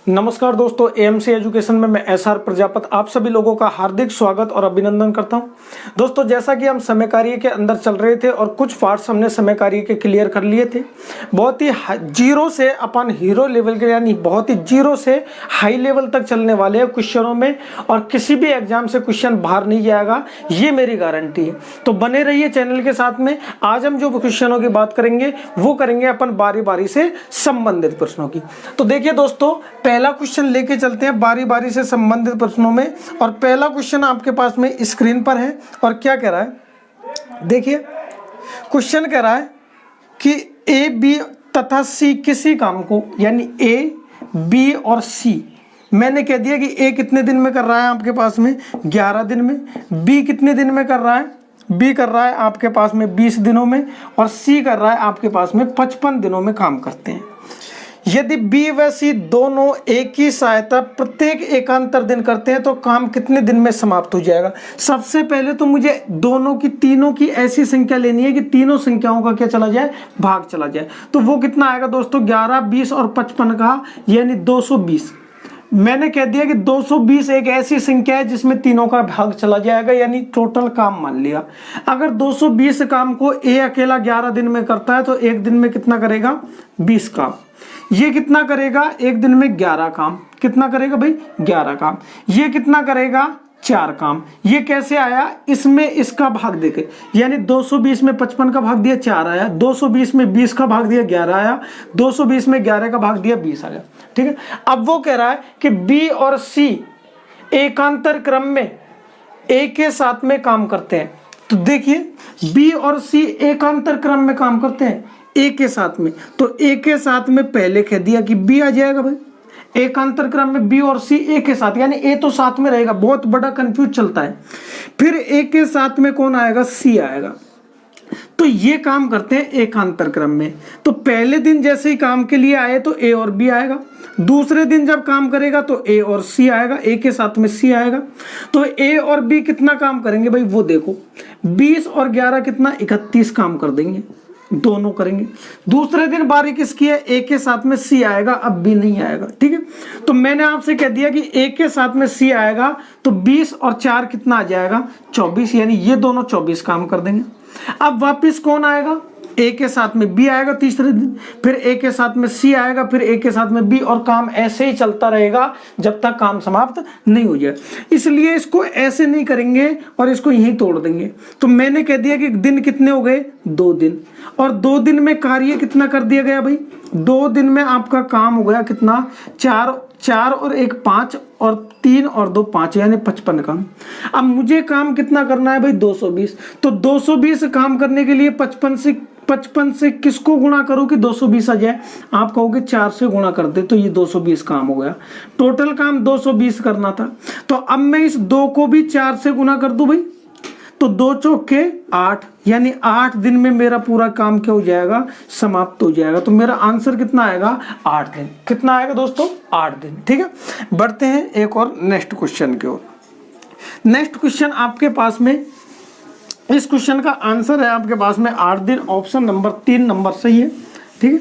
नमस्कार दोस्तों, AMC education में मैं एसआर प्रजापत आप सभी लोगों का हार्दिक स्वागत और अभिनंदन करता हूं। दोस्तों, जैसा कि हम समय कार्य के अंदर चल रहे थे और कुछ पार्ट्स हमने समय कार्य के क्लियर कर लिए थे। बहुत ही जीरो से अपन हीरो लेवल के यानी बहुत ही जीरो से हाई लेवल तक चलने वाले हैं क्वेश्चनों में, और किसी भी एग्जाम से क्वेश्चन बाहर नहीं जाएगा, ये मेरी गारंटी है। तो बने रहिए चैनल के साथ में। आज हम जो क्वेश्चनों की बात करेंगे वो करेंगे अपन बारी बारी से संबंधित प्रश्नों की। तो देखिए दोस्तों, पहला क्वेश्चन लेके चलते हैं बारी बारी से संबंधित प्रश्नों में। और पहला क्वेश्चन आपके पास में स्क्रीन पर है और क्या कह रहा है, देखिए क्वेश्चन कह रहा है कि ए, बी तथा सी किसी काम को, यानी ए, बी और सी, मैंने कह दिया कि ए कितने दिन में कर रहा है आपके पास में 11 दिन में, बी कितने दिन में कर रहा है, बी कर रहा है आपके पास में 20 दिनों में, और सी कर रहा है आपके पास में 55 दिनों में काम करते हैं। यदि बी व सी दोनों एक ही सहायता प्रत्येक एकांतर दिन करते हैं तो काम कितने दिन में समाप्त हो जाएगा। सबसे पहले तो मुझे दोनों की, तीनों की ऐसी संख्या लेनी है कि तीनों संख्याओं का क्या चला जाए, भाग चला जाए। तो वो कितना आएगा दोस्तों, 11, 20 और 55 का, यानी 220। मैंने कह दिया कि 220 एक ऐसी संख्या है जिसमें तीनों का भाग चला जाएगा, यानी टोटल काम मान लिया। अगर 220 काम को ए अकेला 11 दिन में करता है तो एक दिन में कितना करेगा, 20 काम। ये कितना करेगा, एक दिन में 11 काम। कितना करेगा भाई, 11 काम। ये कितना करेगा, 4 काम। ये कैसे आया, इसमें इसका भाग देके, यानी 220 में 55 का भाग दिया 4 आया, 220 में 20 का भाग दिया 11 आया, 220 में 11 का भाग दिया 20 आया। ठीक है। अब वो कह रहा है कि बी और सी एकांतर क्रम में एक के साथ में काम करते हैं। तो देखिए बी और सी एकांतर क्रम में काम करते हैं एक के साथ में, तो एक के साथ में पहले कह दिया कि बी आ जाएगा भाई, एकांतर क्रम में बी और सी एक के साथ, यानी ए तो साथ में रहेगा, बहुत बड़ा कंफ्यूज चलता है। फिर एक के साथ में कौन आएगा, सी आएगा। तो ये काम करते हैं एकांतर क्रम में। तो पहले दिन जैसे ही काम के लिए आए तो ए और बी आएगा, दूसरे दिन जब काम करेगा तो ए और सी आएगा, ए के साथ में सी आएगा। तो ए और बी कितना काम करेंगे भाई, वो देखो 20 और 11 कितना, 31 काम कर देंगे, दोनों करेंगे। दूसरे दिन बारी किसकी है, ए के साथ में सी आएगा, अब बी नहीं आएगा। ठीक है। तो मैंने आपसे कह दिया कि ए के साथ में सी आएगा तो 20 और 4 कितना आ जाएगा, 24, यानी ये दोनों 24 काम कर देंगे। अब वापिस कौन आएगा, ए के साथ में बी आएगा तीसरे दिन, फिर ए के साथ में सी आएगा, फिर ए के साथ में बी, और काम ऐसे ही चलता रहेगा जब तक काम समाप्त नहीं हो जाए। इसलिए इसको ऐसे नहीं करेंगे और इसको यहीं तोड़ देंगे। तो मैंने कह दिया कि दिन कितने हो गए, 2 दिन, और 2 दिन में कार्य कितना कर दिया गया भाई, 2 दिन में आपका काम हो गया कितना, 4 और 1 5 और 3 और 2 5, यानी 55 काम। अब मुझे काम कितना करना है भाई, 220। तो 220 काम करने के लिए 55 से किसको गुणा करो कि 220 आ जाए, आप कहोगे 4 से गुणा कर दे तो ये 220 काम हो गया। टोटल काम 220 करना था। तो अब मैं इस 2 को भी 4 से गुणा कर दूं भाई, तो 2 चौके 8, यानी 8 दिन में मेरा पूरा काम क्या हो जाएगा, समाप्त हो जाएगा। तो मेरा आंसर कितना आएगा, 8 दिन। कितना आएगा दोस्तों, 8 दिन। ठीक है। बढ़ते हैं एक और नेक्स्ट क्वेश्चन की ओर। नेक्स्ट क्वेश्चन आपके पास में, इस क्वेश्चन का आंसर है आपके पास में 8 दिन, ऑप्शन नंबर 3 नंबर सही है। ठीक है।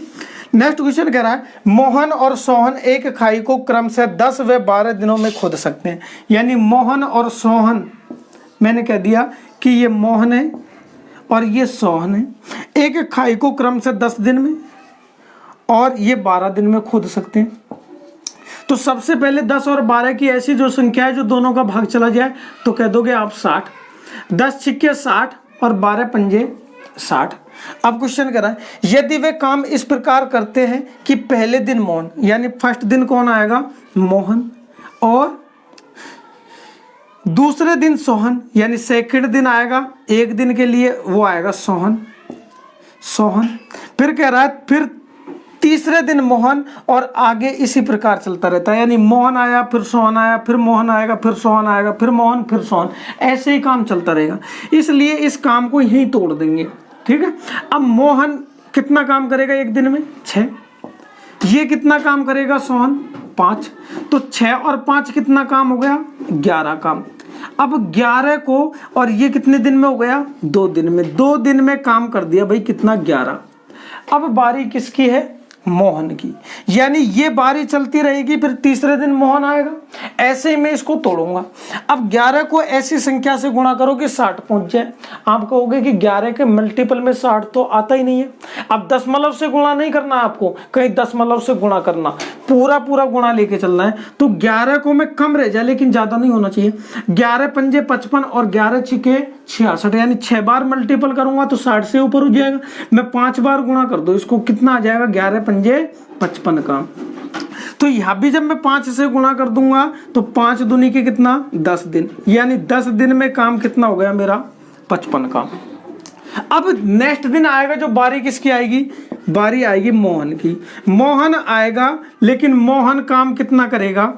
नेक्स्ट क्वेश्चन कह रहा है, मोहन और सोहन एक खाई को क्रम से 10 व 12 दिनों में खोद सकते हैं। यानी मोहन और सोहन, मैंने कह दिया कि ये मोहन है और ये सोहन है, एक खाई को क्रम से 10 दिन में और ये 12 दिन में खोद सकते हैं। तो सबसे पहले 10 और 12 की ऐसी जो संख्या है जो दोनों का भाग चला जाए तो कह दोगे आप 60, 10 छिक्के 60 और 12 पंजे 60। अब क्वेश्चन कर रहा है, यदि वे काम इस प्रकार करते हैं कि पहले दिन मोहन, यानी फर्स्ट दिन कौन आएगा, मोहन, और दूसरे दिन सोहन, यानी सेकंड दिन आएगा, एक दिन के लिए वो आएगा सोहन। फिर कह रहा है, फिर तीसरे दिन मोहन, और आगे इसी प्रकार चलता रहता है, यानी मोहन आया फिर सोहन आया, फिर मोहन आएगा फिर सोहन आएगा, फिर मोहन फिर सोहन, ऐसे ही काम चलता रहेगा। इसलिए इस काम को यहीं तोड़ देंगे। ठीक है। अब मोहन कितना काम करेगा एक दिन में, 6। ये कितना काम करेगा, सोहन 5। तो 6 और 5 कितना काम हो गया, 11 काम। अब 11 को, और ये कितने दिन में हो गया, 2 दिन में। 2 दिन में काम कर दिया भाई कितना, 11। अब बारी किसकी है, मोहन की, यानी ये बारी चलती रहेगी, फिर तीसरे दिन मोहन आएगा। ऐसे ही मैं इसको तोड़ूंगा। अब 11 को ऐसी संख्या से गुणा करो कि 60 पहुंच जाए। आप कहोगे कि 11 के मल्टीपल में 60 तो आता ही नहीं है। अब दशमलव से गुणा नहीं करना आपको, कहीं दशमलव से गुणा करना, पूरा पूरा गुणा लेके चलना है। तो 11 को मैं कम रह जाए, लेकिन ज्यादा नहीं होना चाहिए। 11 पंजे 55 और 11 छिके 66, यानी 6 बार मल्टीपल करूंगा तो 60 से ऊपर हो जाएगा। मैं 5 बार गुणा कर दो, इसको कितना आ जाएगा, 11 पंजे 55 का। तो यहां भी जब मैं 5 से गुणा कर दूंगा तो 5 दूनी के कितना, 10 दिन, यानी 10 दिन में काम कितना हो गया मेरा, 55 का। अब नेक्स्ट दिन आएगा जो बारी किसकी आएगी, बारी आएगी मोहन की। मोहन आएगा, लेकिन मोहन काम कितना करेगा,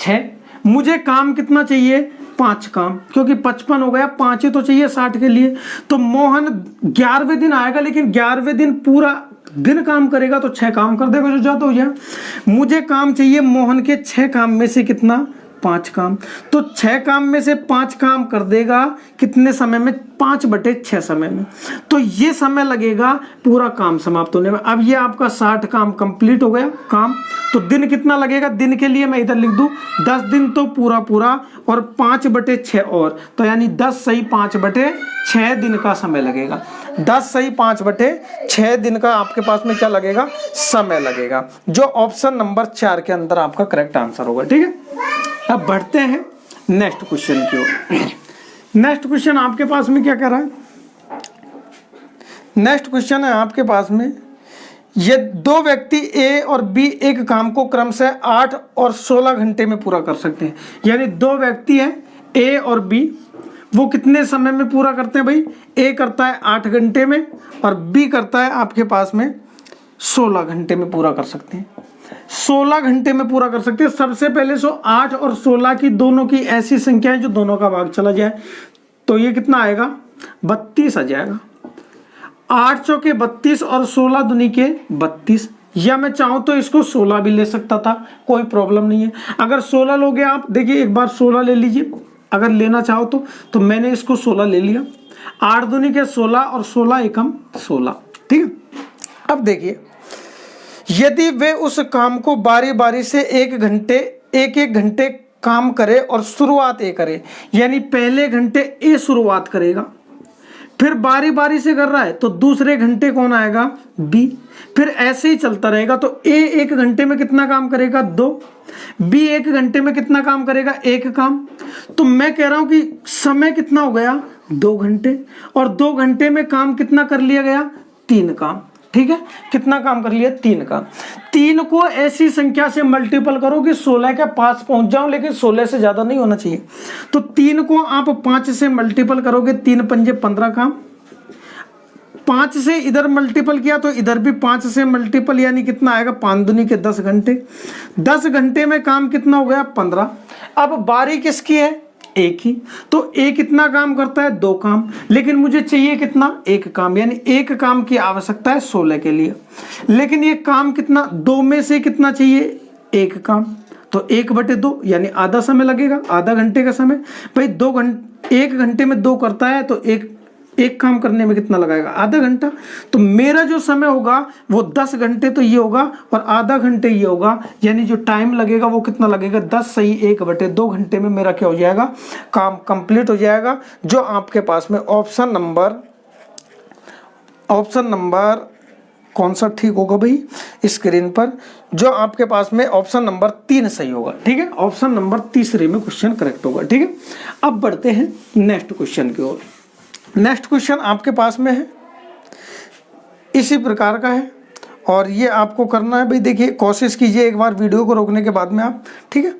6। मुझे काम कितना चाहिए, 5 काम, क्योंकि 55 हो गया, 5 ही तो चाहिए 60 के लिए। तो मोहन 11वें दिन आएगा, लेकिन 11वें दिन पूरा दिन काम करेगा तो 6 काम कर देगा, जो ज्यादा हो जाए। मुझे काम चाहिए मोहन के 6 काम में से कितना, 5 काम। तो 6 काम में से 5 काम कर देगा कितने समय में, 5/6 समय में। तो ये समय लगेगा पूरा काम समाप्त होने में। अब ये आपका 60 काम कंप्लीट हो गया काम। तो दिन कितना लगेगा, दिन के लिए मैं इधर लिख दूं 10 दिन तो पूरा पूरा, और 5/6 और, तो यानी 10 सही 5/6 दिन का समय लगेगा। 10 सही 5/6 दिन का आपके पास में क्या लगेगा, समय लगेगा, जो ऑप्शन नंबर 4 के अंदर आपका करेक्ट आंसर होगा। ठीक है, अब बढ़ते हैं नेक्स्ट क्वेश्चन की ओर। नेक्स्ट क्वेश्चन आपके पास में क्या कह रहा है, नेक्स्ट क्वेश्चन है आपके पास में, ये 2 व्यक्ति ए और बी एक काम को क्रम से 8 और 16 घंटे में पूरा कर सकते हैं। यानी 2 व्यक्ति हैं ए और बी, वो कितने समय में पूरा करते हैं भाई, ए करता है 8 घंटे में और बी करता है आपके पास में 16 घंटे में पूरा कर सकते हैं। 16 घंटे में पूरा कर सकते हैं। सबसे पहले 8 और 16 की दोनों की ऐसी संख्या है जो दोनों का भाग चला जाए, तो ये कितना आएगा, 32 आ जाएगा। 8 चौके 32 और 16 दूनी के 32, या मैं चाहूं तो इसको 16 भी ले सकता था, कोई प्रॉब्लम नहीं है। अगर 16 लोगे आप, देखिए एक बार 16 ले लीजिए अगर लेना चाहो तो मैंने इसको 16 ले लिया। 8 दूनी के 16 और 16 एकम 16। ठीक है, अब देखिए, यदि वे उस काम को बारी बारी से एक एक घंटे काम करे और शुरुआत ए करे, यानी पहले घंटे ए शुरुआत करेगा, फिर बारी बारी से कर रहा है तो दूसरे घंटे कौन आएगा, बी, फिर ऐसे ही चलता रहेगा। तो ए 1 घंटे में कितना काम करेगा, 2, बी 1 घंटे में कितना काम करेगा, 1 काम। तो मैं कह रहा हूं कि समय कितना हो गया, 2 घंटे, और 2 घंटे में काम कितना कर लिया गया, 3 काम। ठीक है, कितना काम कर लिया, 3 काम। 3 को ऐसी संख्या से मल्टीपल करो कि 16 के पास पहुंच जाओ, लेकिन 16 से ज्यादा नहीं होना चाहिए। तो 3 को आप 5 से मल्टीपल करोगे, 3 पंजे 15 काम। 5 से इधर मल्टीपल किया तो इधर भी 5 से मल्टीपल, यानी कितना आएगा, 5 दूनी के 10 घंटे। 10 घंटे में काम कितना हो गया, 15। अब बारी किसकी है, एक ही, तो ए कितना काम करता है, 2 काम, लेकिन मुझे चाहिए कितना, 1 काम, यानी 1 काम की आवश्यकता है 16 के लिए। लेकिन ये काम कितना, 2 में से कितना चाहिए, 1 काम, तो 1/2 यानी आधा समय लगेगा, आधा घंटे का समय। भाई 1 घंटे में 2 करता है तो एक काम करने में कितना लगाएगा, आधा घंटा। तो मेरा जो समय होगा वो 10 घंटे तो ये होगा और आधा घंटे ये होगा, यानी जो टाइम लगेगा वो कितना लगेगा, 10 सही 1/2 घंटे में मेरा क्या हो जाएगा, काम कंप्लीट हो जाएगा। जो आपके पास में ऑप्शन नंबर कौन सा ठीक होगा भाई स्क्रीन पर, जो आपके पास में ऑप्शन नंबर 3 सही होगा। ठीक है, ऑप्शन नंबर तीसरे में क्वेश्चन करेक्ट होगा। ठीक है, अब बढ़ते हैं नेक्स्ट क्वेश्चन की ओर। नेक्स्ट क्वेश्चन आपके पास में है, इसी प्रकार का है, और ये आपको करना है भाई, देखिए कोशिश कीजिए एक बार वीडियो को रोकने के बाद में आप। ठीक है,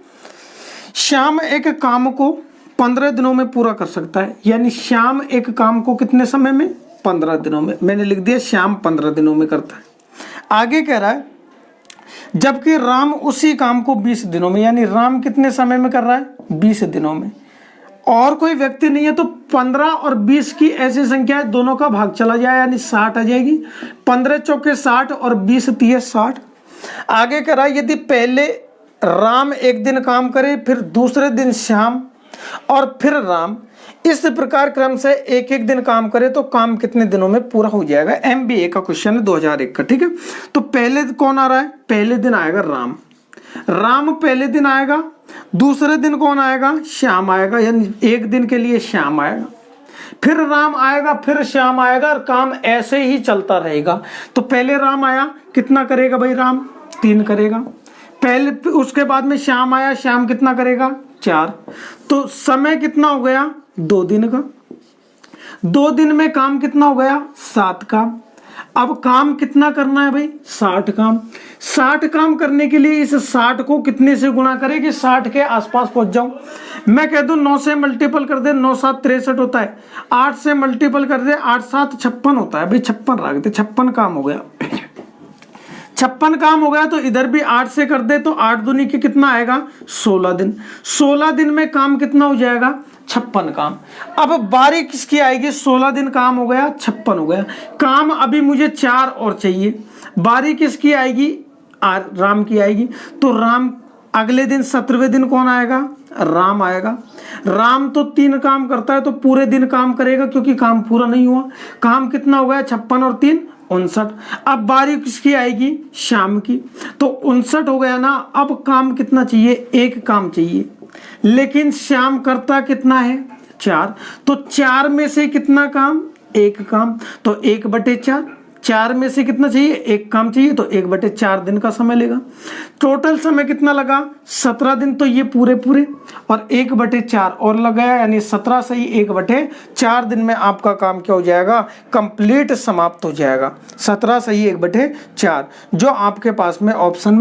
श्याम एक काम को 15 दिनों में पूरा कर सकता है, यानी श्याम एक काम को कितने समय में, 15 दिनों में। मैंने लिख दिया श्याम 15 दिनों में करता है। आगे कह रहा है जबकि राम उसी काम को 20 दिनों में, यानी राम कितने समय में कर रहा है, 20 दिनों में। और कोई व्यक्ति नहीं है तो 15 और 20 की ऐसी संख्या है, दोनों का भाग चला जाए, यानी 60 आ जाएगी। 15 चौके 60 और 20 तिये 60। आगे कह रहा है यदि पहले राम एक दिन काम करे, फिर दूसरे दिन श्याम और फिर राम इस प्रकार क्रम से एक एक दिन काम करे तो काम कितने दिनों में पूरा हो जाएगा। MBA का क्वेश्चन है 2001 का, ठीक है। तो पहले कौन आ रहा है, पहले दिन आएगा राम, राम पहले दिन आएगा। दूसरे दिन कौन आएगा, श्याम आएगा, यानी एक दिन के लिए श्याम आएगा, फिर राम आएगा, फिर श्याम आएगा, और काम ऐसे ही चलता रहेगा। तो पहले राम आया, कितना करेगा भाई राम, 3 करेगा। पहले उसके बाद में श्याम आया, श्याम कितना करेगा, 4। तो समय कितना हो गया, 2 दिन का। 2 दिन में काम कितना हो गया, 7 काम। अब काम कितना करना है भाई, 60 काम। 60 काम करने के लिए इस 60 को कितने से गुणा करें कि 60 के आसपास पहुंच जाऊं। मैं कह दूं 9 से मल्टीपल कर दे, 9 7 63 होता है। 8 से मल्टीपल कर दे, 8 7 56 होता है भाई, 56 रख दे, 56 काम हो गया। 56 काम हो गया, तो इधर भी 8 से कर दे, तो 8 दूनी के कितना आएगा, 16 दिन। 16 दिन में काम कितना हो जाएगा, 56 काम। अब बारी किसकी आएगी, 16 दिन काम हो गया, 56 हो गया। काम अभी मुझे 4 और चाहिए। बारी किसकी आएगी, राम की आएगी। तो राम अगले दिन 17वें दिन कौन आएगा, राम आएगा। राम तो 3 काम करता है, तो पूरे दिन काम करेगा, क्योंकि काम पूरा नहीं हुआ। काम कितना हो गया, 56 और 3 59। अब बारी किसकी आएगी, शाम की। तो 59 हो गया ना। अब काम कितना चाहिए, 1 काम चाहिए, लेकिन श्याम करता कितना है, 4। तो 4 में से कितना काम, 1 काम। तो 1/4। 4 में से कितना चाहिए, 1 काम चाहिए, तो 1/4 दिन का समय लेगा। टोटल समय कितना लगा, 17 दिन। तो ये पूरे और 1/4 और लगाया, यानी 17 से ही 1/4 दिन में आपका काम क्या हो जाएगा, कंप्लीट समाप्त हो जाएगा। 17 से ही 1/4 जो आपके पास में ऑप्शन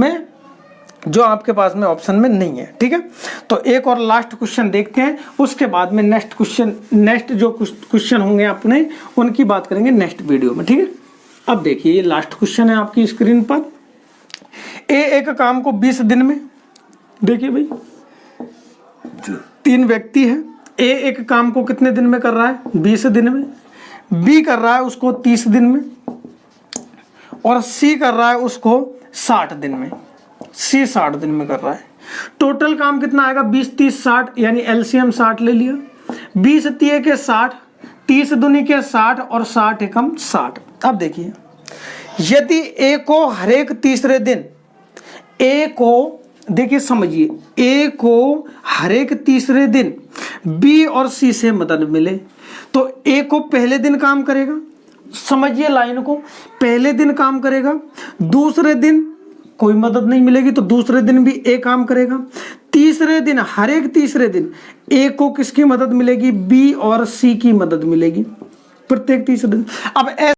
में नहीं है, ठीक है। तो एक और लास्ट क्वेश्चन देखते हैं, उसके बाद में नेक्स्ट जो क्वेश्चन होंगे अपने, उनकी बात करेंगे नेक्स्ट वीडियो में, ठीक है। अब देखिए, ये लास्ट क्वेश्चन है आपकी स्क्रीन पर। एक काम को 20 दिन में, देखिए भाई 3 व्यक्ति है। एक काम को कितने दिन में कर रहा है, 20 दिन में। बी कर रहा है उसको 30 दिन में, और सी कर रहा है उसको 60 दिन में। सी 60 दिन में कर रहा है। टोटल काम कितना आएगा, 20 30 60, यानी एलसीएम 60 ले लिया। 20 तिये के 60, 30 दूनी के 60, और 60 एकम 60। अब देखिए, यदि ए को हरेक तीसरे दिन, ए को देखिए समझिए, ए को हरेक तीसरे दिन बी और सी से मदद मिले, तो ए को पहले दिन काम करेगा, समझिए लाइन को, पहले दिन काम करेगा। दूसरे दिन कोई मदद नहीं मिलेगी, तो दूसरे दिन भी ए काम करेगा। तीसरे दिन, हरेक तीसरे दिन ए को किसकी मदद मिलेगी, बी और सी की मदद मिलेगी प्रत्येक तीसरे दिन। अब